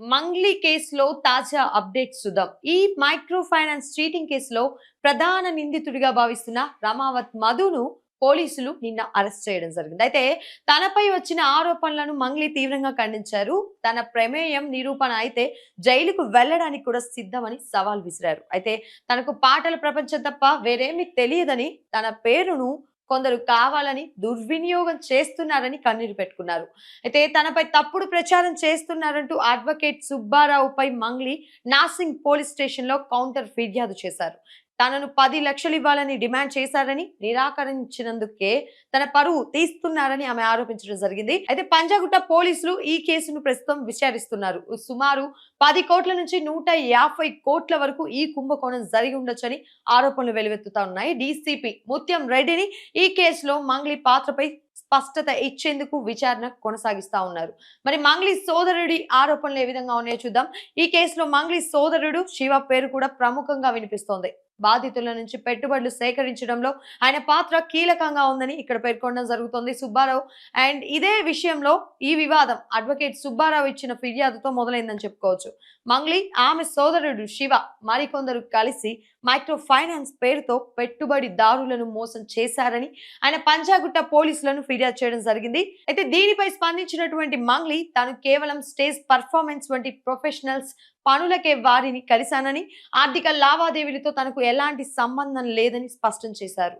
మంగ్లీ కేసులో తాజా అప్డేట్స్ చూద్దాం. ఈ మైక్రో ఫైనాన్స్ చీటింగ్ కేసులో ప్రధాన నిందితుడిగా భావిస్తున్న రమావత్ మధును పోలీసులు నిన్న అరెస్ట్ చేయడం జరిగింది. అయితే తనపై వచ్చిన ఆరోపణలను మంగ్లీ తీవ్రంగా ఖండించారు. తన ప్రమేయం నిరూపణ అయితే జైలుకు వెళ్లడానికి కూడా సిద్ధమని సవాల్ విసిరారు. అయితే తనకు పాటల ప్రపంచం తప్ప వేరేమీ తెలియదని, తన పేరును కొందరు కావాలని దుర్వినియోగం చేస్తున్నారని కన్నీరు పెట్టుకున్నారు. అయితే తనపై తప్పుడు ప్రచారం చేస్తున్నారంటూ అడ్వకేట్ సుబ్బారావుపై మంగ్లీ నాసింగ్ పోలీస్ స్టేషన్ లో కౌంటర్ ఫిర్యాదు చేశారు. తనను 10 లక్షలు ఇవ్వాలని డిమాండ్ చేశారని, నిరాకరించినందుకే తన పరువు తీస్తున్నారని ఆమె ఆరోపించడం జరిగింది. అయితే పంజాగుట్ట పోలీసులు ఈ కేసును ప్రస్తుతం విచారిస్తున్నారు. సుమారు 10 కోట్ల నుంచి 150 కోట్ల వరకు ఈ కుంభకోణం జరిగి ఉండొచ్చని ఆరోపణలు వెలువెత్తుతా ఉన్నాయి. డీసీపీ ముత్యం రెడ్డిని ఈ కేసులో మంగ్లీ పాత్రపై స్పష్టత ఇచ్చేందుకు విచారణ కొనసాగిస్తా ఉన్నారు. మరి మంగ్లీ సోదరుడి ఆరోపణలు ఏ విధంగా ఉన్నాయో చూద్దాం. ఈ కేసులో మంగ్లీ సోదరుడు శివ పేరు కూడా ప్రముఖంగా వినిపిస్తోంది. బాధితుల నుంచి పెట్టుబడులు సేకరించడంలో ఆయన పాత్ర కీలకంగా ఉందని ఇక్కడ పేర్కొనడం జరుగుతోంది సుబ్బారావు. అండ్ ఇదే విషయంలో ఈ వివాదం అడ్వకేట్ సుబ్బారావు ఇచ్చిన ఫిర్యాదుతో మొదలైందని చెప్పుకోవచ్చు. మంగ్లీ, ఆమె సోదరుడు శివ మరికొందరు కలిసి మైక్రో ఫైనాన్స్ పేరుతో పెట్టుబడిదారులను మోసం చేశారని ఆయన పంజాగుట్ట పోలీసులను ఫిర్యాదు చేయడం జరిగింది. అయితే దీనిపై స్పందించినటువంటి మంగ్లీ తాను కేవలం స్టేజ్ పర్ఫార్మెన్స్ వంటి ప్రొఫెషనల్స్ పనులకే వారిని కలిశానని, ఆర్థిక లావాదేవీలతో తనకు ఎలాంటి సంబంధం లేదని స్పష్టం చేశారు.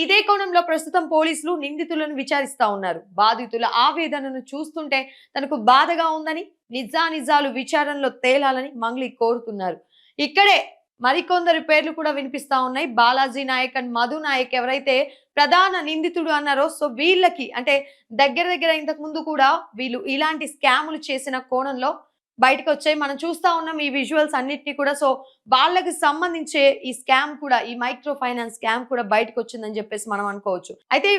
ఇదే కోణంలో ప్రస్తుతం పోలీసులు నిందితులను విచారిస్తా ఉన్నారు. బాధితుల ఆవేదనను చూస్తుంటే తనకు బాధగా ఉందని, నిజానిజాలు విచారణలో తేలాలని మంగ్లీ కోరుతున్నారు. ఇక్కడే మరికొందరి పేర్లు కూడా వినిపిస్తా ఉన్నాయి. బాలాజీ నాయక్ అండ్ మధు నాయక్ ఎవరైతే ప్రధాన నిందితుడు అన్నారో, సో వీళ్ళకి అంటే దగ్గర ఇంతకు ముందు కూడా వీళ్ళు ఇలాంటి స్కాములు చేసిన కోణంలో బయటకు వచ్చాయి. మనం చూస్తా ఉన్నాం ఈ విజువల్స్ అన్నిటిని కూడా. సో వాళ్ళకి సంబంధించే ఈ స్కామ్ కూడా, ఈ మైక్రో ఫైనాన్స్ స్కామ్ కూడా బయటకు వచ్చిందని చెప్పేసి మనం అనుకోవచ్చు. అయితే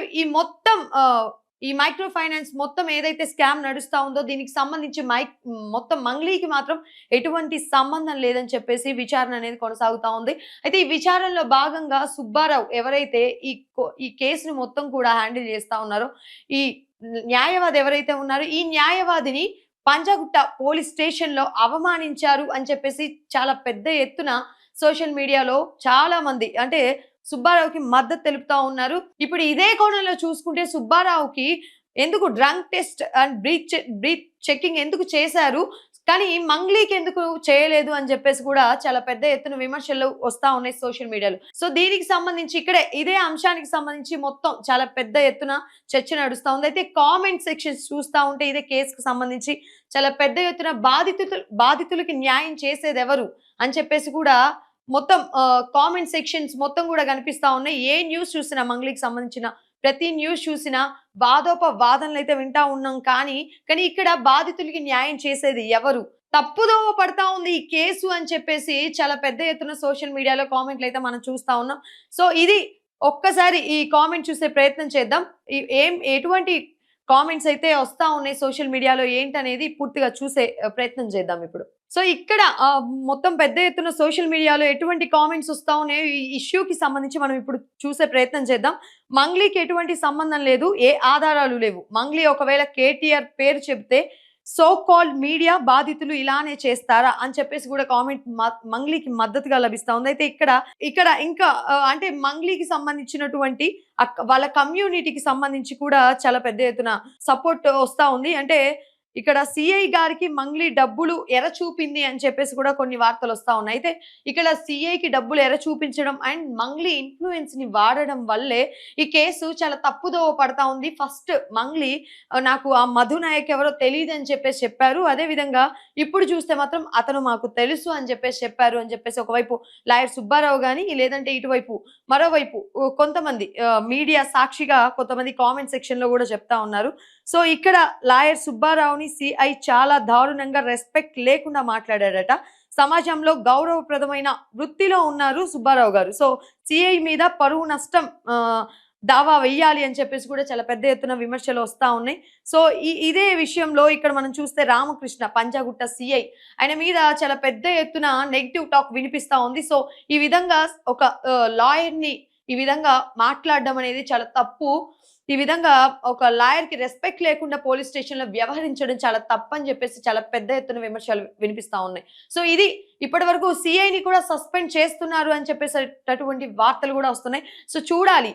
ఈ మైక్రో ఫైనాన్స్ మొత్తం ఏదైతే స్కామ్ నడుస్తా ఉందో దీనికి సంబంధించి మొత్తం మంగ్లీకి మాత్రం ఎటువంటి సంబంధం లేదని చెప్పేసి విచారణ అనేది కొనసాగుతా ఉంది. అయితే ఈ విచారణలో భాగంగా సుబ్బారావు ఎవరైతే ఈ కేసును మొత్తం కూడా హ్యాండిల్ చేస్తా ఉన్నారో, ఈ న్యాయవాది ఎవరైతే ఉన్నారో, ఈ న్యాయవాదిని పంజాగుట్ట పోలీస్ స్టేషన్ లో అవమానించారు అని చెప్పేసి చాలా పెద్ద ఎత్తున సోషల్ మీడియాలో చాలా మంది అంటే సుబ్బారావుకి మద్దతు తెలుపుతా ఉన్నారు. ఇప్పుడు ఇదే కోణంలో చూసుకుంటే సుబ్బారావుకి ఎందుకు drunk test and breath checking ఎందుకు చేశారు, కానీ మంగ్లీకి ఎందుకు చేయలేదు అని చెప్పేసి కూడా చాలా పెద్ద ఎత్తున విమర్శలు వస్తా ఉన్నాయి సోషల్ మీడియాలో. సో దీనికి సంబంధించి ఇదే అంశానికి సంబంధించి మొత్తం చాలా పెద్ద ఎత్తున చర్చ నడుస్తా ఉంది. అయితే కామెంట్ సెక్షన్స్ చూస్తా ఉంటే ఇదే కేసుకు సంబంధించి చాలా పెద్ద ఎత్తున బాధితులకి న్యాయం చేసేది ఎవరు అని చెప్పేసి కూడా మొత్తం కామెంట్ సెక్షన్స్ మొత్తం కూడా కనిపిస్తా ఉన్నాయి. ఏ న్యూస్ చూసినా, మంగ్లీకి సంబంధించిన ప్రతి న్యూస్ చూసినా వాదోపవాదనలు అయితే వింటా ఉన్నాం. కానీ ఇక్కడ బాధితులకి న్యాయం చేసేది ఎవరు? తప్పుదోవ పడతా ఉంది ఈ కేసు అని చెప్పేసి చాలా పెద్ద ఎత్తున సోషల్ మీడియాలో కామెంట్లు అయితే మనం చూస్తా ఉన్నాం. సో ఇది ఒక్కసారి ఈ కామెంట్ చూసే ప్రయత్నం చేద్దాం. ఎటువంటి కామెంట్స్ అయితే వస్తా ఉన్నాయి సోషల్ మీడియాలో ఏంటనేది పూర్తిగా చూసే ప్రయత్నం చేద్దాం ఇప్పుడు. సో ఇక్కడ మొత్తం పెద్ద ఎత్తున సోషల్ మీడియాలో ఎటువంటి కామెంట్స్ వస్తా ఉన్నాయో ఈ ఇష్యూకి సంబంధించి మనం ఇప్పుడు చూసే ప్రయత్నం చేద్దాం. మంగ్లీకి ఎటువంటి సంబంధం లేదు, ఏ ఆధారాలు లేవు. మంగ్లీ ఒకవేళ కేటీఆర్ పేరు చెబితే సో కాల్డ్ మీడియా బాధితులు ఇలానే చేస్తారా అని చెప్పేసి కూడా కామెంట్ మంగ్లీకి మద్దతుగా లభిస్తా ఉంది. అయితే ఇక్కడ ఇంకా అంటే మంగ్లీకి సంబంధించినటువంటి వాళ్ళ కమ్యూనిటీకి సంబంధించి కూడా చాలా పెద్ద ఎత్తున సపోర్ట్ వస్తా ఉంది. అంటే ఇక్కడ సిఐ గారికి మంగ్లీ డబ్బులు ఎర చూపింది అని చెప్పేసి కూడా కొన్ని వార్తలు వస్తా ఉన్నాయి. అయితే ఇక్కడ సిఐకి డబ్బులు ఎర చూపించడం అండ్ మంగ్లీ ఇన్ఫ్లుయెన్స్ ని వాడడం వల్లే ఈ కేసు చాలా తప్పుదోవ పడతా ఉంది. ఫస్ట్ మంగ్లీ నాకు ఆ మధు నాయక్ ఎవరో తెలియదు అని చెప్పారు. అదే విధంగా ఇప్పుడు చూస్తే మాత్రం అతను మాకు తెలుసు అని చెప్పారు అని చెప్పేసి ఒకవైపు లాయర్ సుబ్బారావు గాని, లేదంటే ఇటువైపు మరోవైపు కొంతమంది మీడియా సాక్షిగా కొంతమంది కామెంట్ సెక్షన్ లో కూడా చెప్తా ఉన్నారు. సో ఇక్కడ లాయర్ సుబ్బారావుని సిఐ చాలా దారుణంగా రెస్పెక్ట్ లేకుండా మాట్లాడాడట. సమాజంలో గౌరవప్రదమైన వృత్తిలో ఉన్నారు సుబ్బారావు గారు. సో సిఐ మీద పరువు నష్టం దావా వెయ్యాలి అని చెప్పేసి కూడా చాలా పెద్ద ఎత్తున విమర్శలు వస్తా ఉన్నాయి. సో ఇదే విషయంలో ఇక్కడ మనం చూస్తే రామకృష్ణ పంజాగుట్ట సిఐ, ఆయన మీద చాలా పెద్ద ఎత్తున నెగిటివ్ టాక్ వినిపిస్తా ఉంది. సో ఈ విధంగా ఒక లాయర్ ని ఈ విధంగా మాట్లాడడం అనేది చాలా తప్పు. ఈ విధంగా ఒక లాయర్‌కి రెస్పెక్ట్ లేకుండా పోలీస్ స్టేషన్‌లో వ్యవహరించడం చాలా తప్పని చెప్పేసి చాలా పెద్ద ఎత్తున విమర్శలు వినిపిస్తా ఉన్నాయి. సో, ఇది ఇప్పటివరకు సీఐని కూడా సస్పెండ్ చేస్తున్నారు అని చెప్పేసేటటువంటి వార్తలు గూడా వస్తున్నాయి. సో, చూడాలి.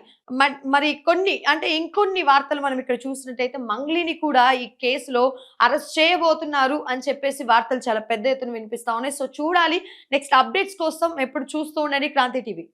మరి కొన్ని అంటే ఇంకొన్ని వార్తలు మనం ఇక్కడ చూసినట్టయితే మంగ్లీని కూడా ఈ కేసులో అరెస్ట్ చేయబోతున్నారు అని చెప్పేసి వార్తలు చాలా పెద్ద ఎత్తున వినిపిస్తా ఉన్నాయి. సో, చూడాలి. నెక్స్ట్ అప్డేట్స్ కోసం ఎప్పుడు చూస్తూ ఉండండి క్రాంతి టీవీ.